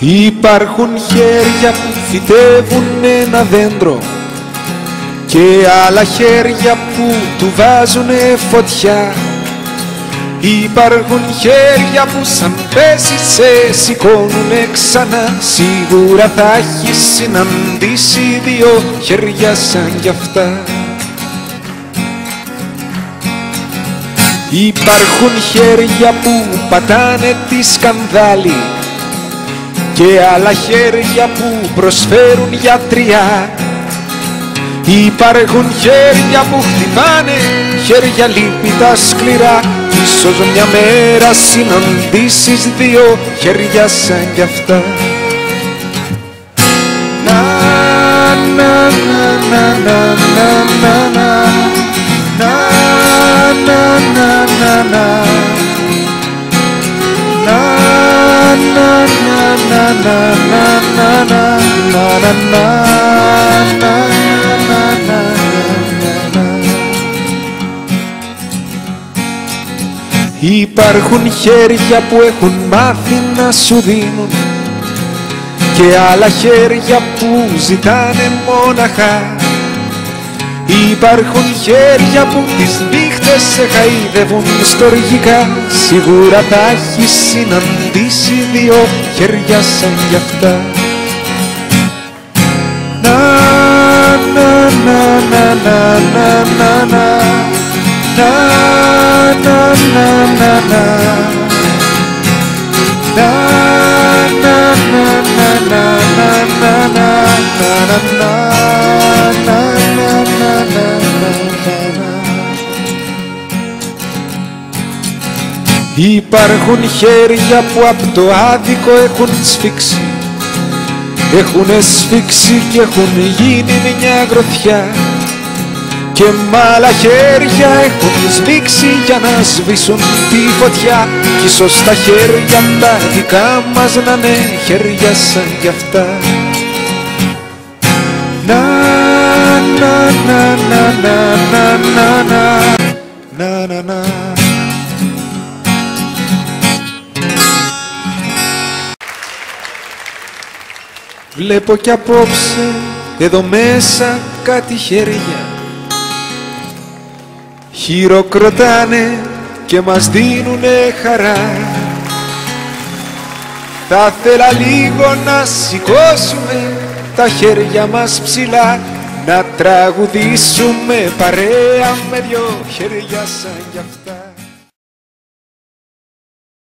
Υπάρχουν χέρια που φυτεύουν ένα δέντρο και άλλα χέρια που του βάζουνε φωτιά. Υπάρχουν χέρια που σαν πέσει σε σηκώνουνε ξανά. Σίγουρα θα έχεις συναντήσει δύο χέρια σαν κι αυτά. Υπάρχουν χέρια που πατάνε τη σκανδάλη και άλλα χέρια που προσφέρουν γιατριά. Υπάρχουν χέρια που χτυπάνε, χέρια λύπητα σκληρά. Ίσως μια μέρα συναντήσεις δύο χέρια σαν κι αυτά. Να να να να να να να να να να να να Υπάρχουν χέρια που έχουν μάθει να σου δίνουν και άλλα χέρια που ζητάνε μόναχα. Υπάρχουν χέρια που τις νύχτες σε χαϊδεύουν στοργικά. Σίγουρα θα έχεις συναντήσει δύο χέρια σαν κι αυτά. Να να να να να να να να να να να να Υπάρχουν χέρια που απ' το άδικο έχουν σφίξει, έχουνε σφίξει και έχουν γίνει μια γροθιά. Και μ' άλλα χέρια έχουν σβήξει για να σβήσουν τη φωτιά. Κι ίσως τα χέρια τα δικά μας να είναι χέρια σαν κι αυτά. Να να να να να να να να να. Βλέπω κι απόψε εδώ μέσα κάτι χέρια χειροκροτάνε και μας δίνουνε χαρά. Θα θέλα λίγο να σηκώσουμε τα χέρια μας ψηλά, να τραγουδήσουμε παρέα με δυο χέρια σαν κι αυτά.